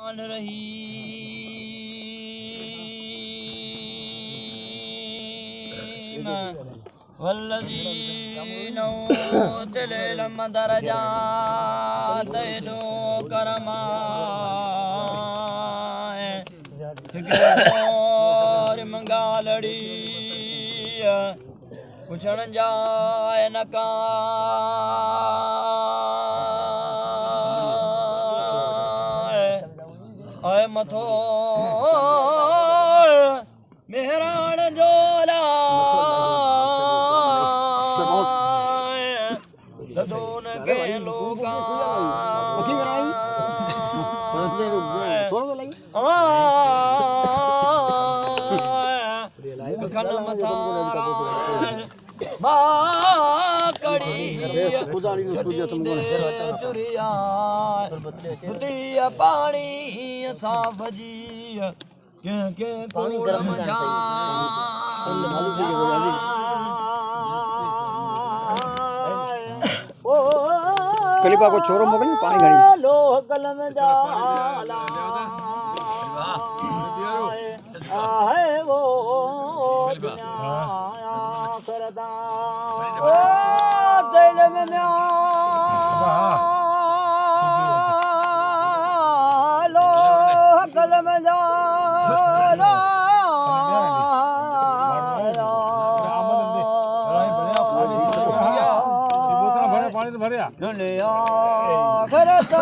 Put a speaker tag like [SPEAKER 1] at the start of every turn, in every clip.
[SPEAKER 1] रहीम वल्लज़ीन ऊतुल इल्म दरजात दो करमाए और मंगालड़ी पुछण जाए न का आए मथो मेहरान जोला दोन के लोगा कन मथारा माकड़ी चुरिया पानी साफ जी के कूड़ मझा
[SPEAKER 2] कलिपा को छोरो मोकल पानी घड़ी
[SPEAKER 1] लो कलम जाला है वो करदा ओ दिल में लो कलम जाला दुनिया करता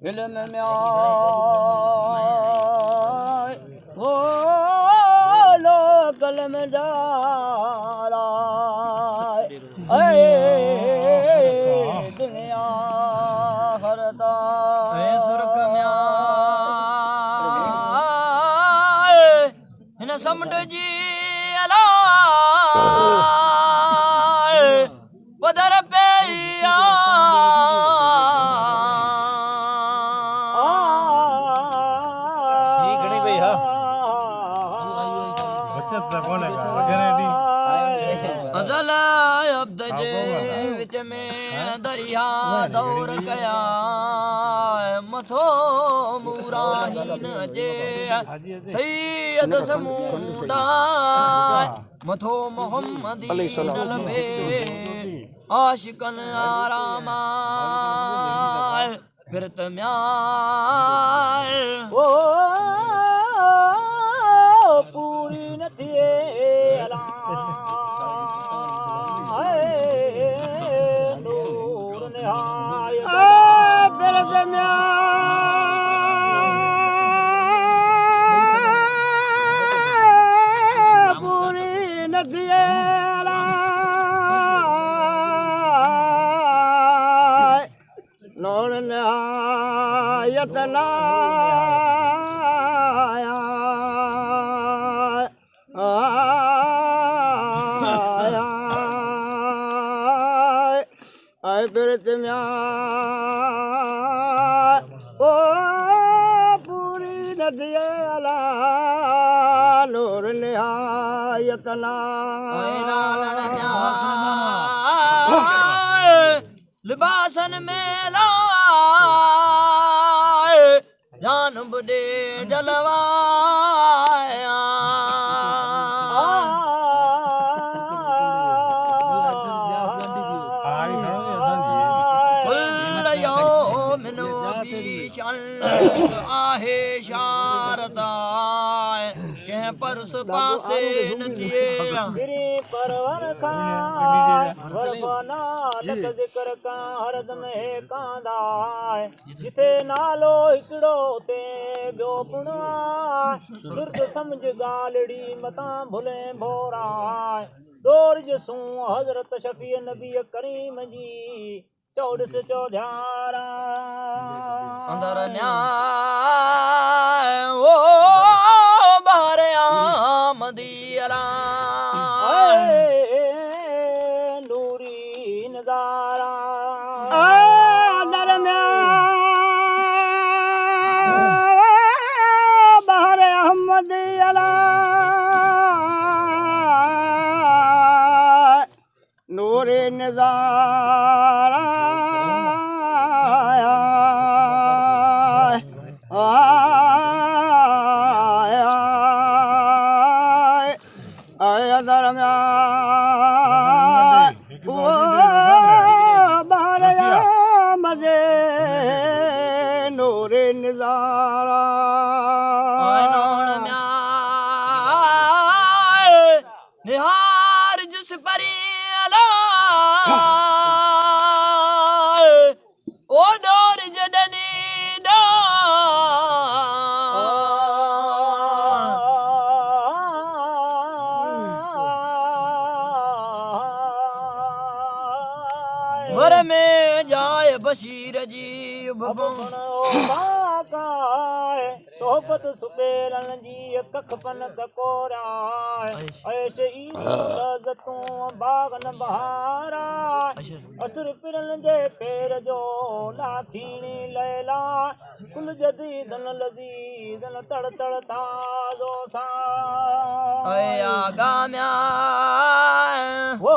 [SPEAKER 1] इल्म में वो लो कलम डाला दुनिया करता सुरख में हिन समुंड जी अला पधर पे विच में दरिया दौर गया मथो मुराहीन जे सैयद समूदा मथो मोहम्मदी नलबे आशिकन आरामा फिरत म्याल ओ पूरी न थिए अला ओ पूरी नदी अला नूर निहायत लिबासन में लाए जान बुदे जलवाया आहे शारदा के परस पासे नथिए गिरी परवर का वरबना तक जिक्र का हरदम है कांदा जिथे नालो हिकड़ो ते बियो पुणा सुरत समझ गालड़ी मता भुले भोरा दौर जसू हजरत शफी नबी करीम जी 14 चौधारा अंदर न्याय ओ बारे आमदियला नूरी नजारा अंदर न्याय बारे अहमद
[SPEAKER 2] नूरे नजारा आया दरम्यान वो बारया मजे नूरे नजारा
[SPEAKER 1] निहार जिस परी अला ओ डोर जडनी डा वर में जाए बशीर जी सोबत सुबेरन जी कखपन ककोरा ऐसे ई लज़तूं बागन बहारा असुर पिरन जे पैर जो लाखीणी लैला कुल जदीदन लज़ीदन तड़ तड़ ताज़ो सा आगा म्या वो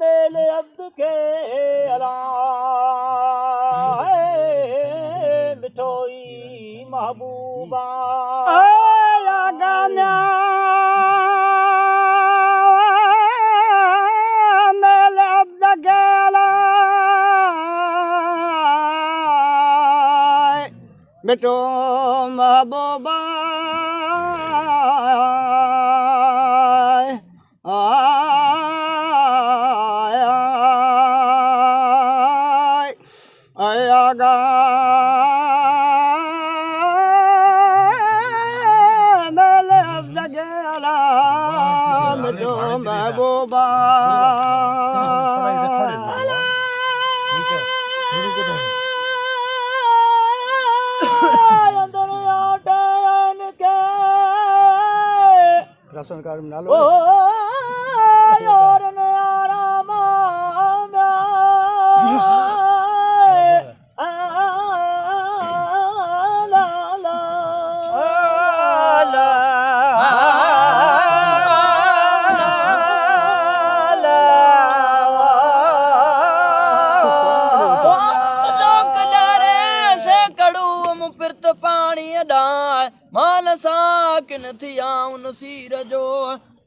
[SPEAKER 1] मेले अब्द के अला मिठोई महबूबा
[SPEAKER 2] गाना मेले अब्द गेला बेटो महबूबा आया मेले अब्द गेला बेटो महबूबा राशन कार्ड में डालो यार आराम
[SPEAKER 1] किन थियाऊं नसीर जो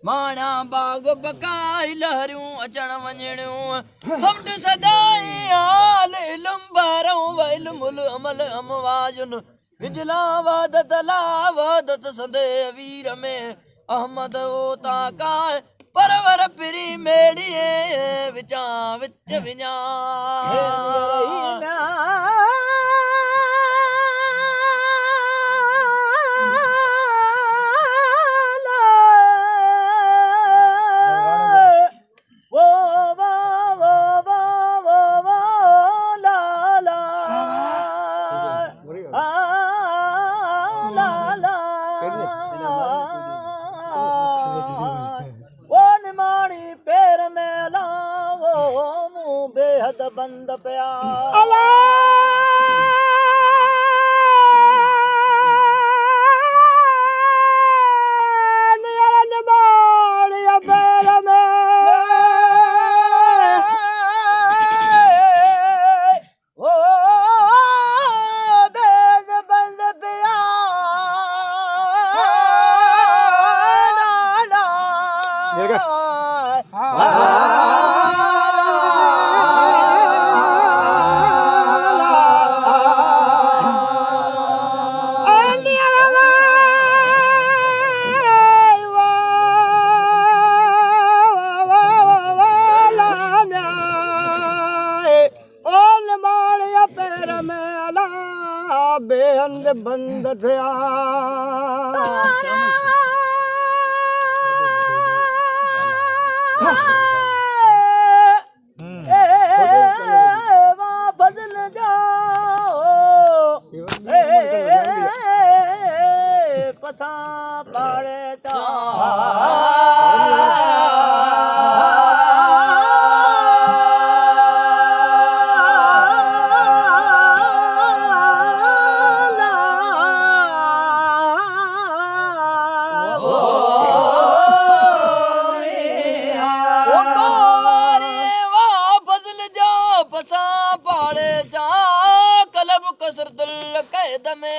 [SPEAKER 1] माणा बाग बकाई लहरियूं अचण वञणियूं समुंड सदाई हाल इल्म बारों व इल्मुल अमल अमवाजुन विजला वादत ला वादत संदे वीर में अहमद ओ ताका परवर पिरी मेड़िए विचा विच विञा बेहद बंद प्यार
[SPEAKER 2] बेहंद बंद थिया
[SPEAKER 1] बदल जाओ पसा पाड़े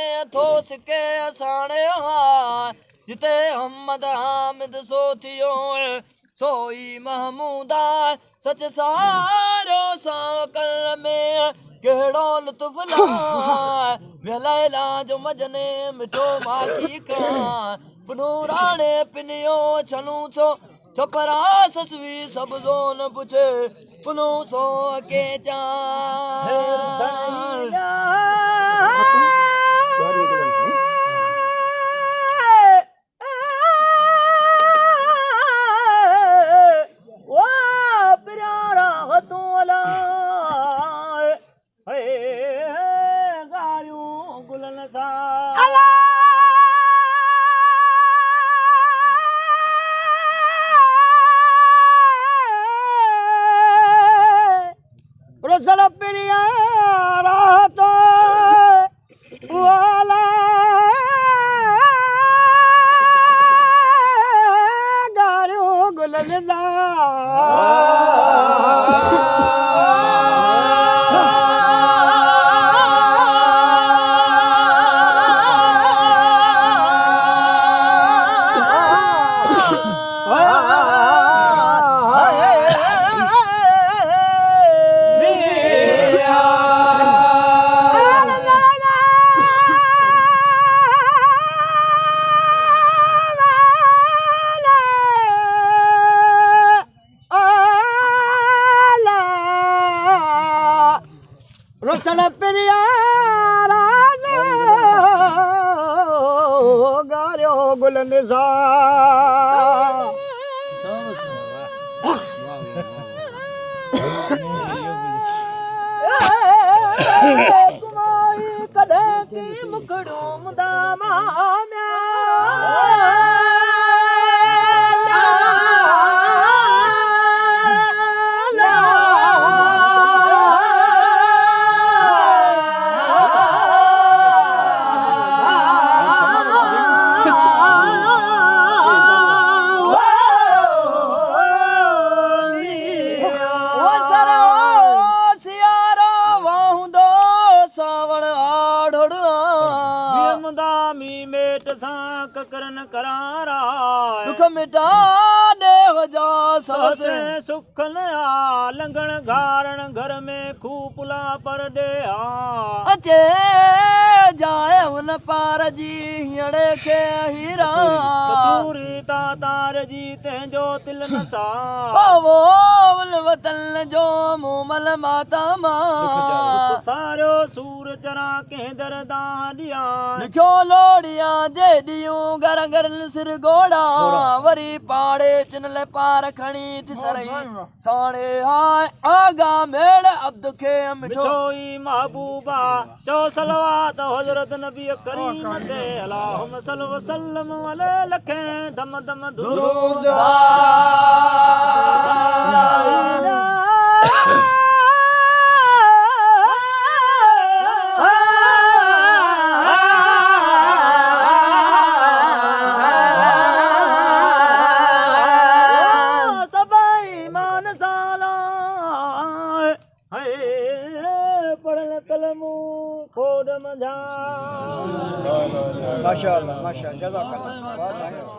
[SPEAKER 1] में थोस के असाने हा जिते अहमद हामिद सो थियो सोई महमूदा सच सारो साकल में केड़ो लुत्फ ला वेलैला जो मजने मिठो माखी का पुनूराणे पिनियो छलू छो छपरा ससवी सब जोन पुछे पुनू सो के जा सुखन आ लंगण घारण घर में खूपुला पर दे अचे जाए उन पार जी हियड़े के हीरा कतूरी तार जी तेंजो तिल न सा वो उन वतन जो मुमल माता मा सारो सूर चरा के दरदां दिया लिखो लोड़िया दे दियूं घर घर सिर घोड़ा वरी पाड़े चिनले पार खणी थी सरई साणे हाय आगा मेल अब्द के मिठोई महबूबा चो सलवात हजरत नबी करीम ते अल्लाहुम्मा सल्लि व सल्लम अले लखे दम दम दुरूद
[SPEAKER 2] माशाअल्लाह माशाअल्लाह जज़ाकल्लाह।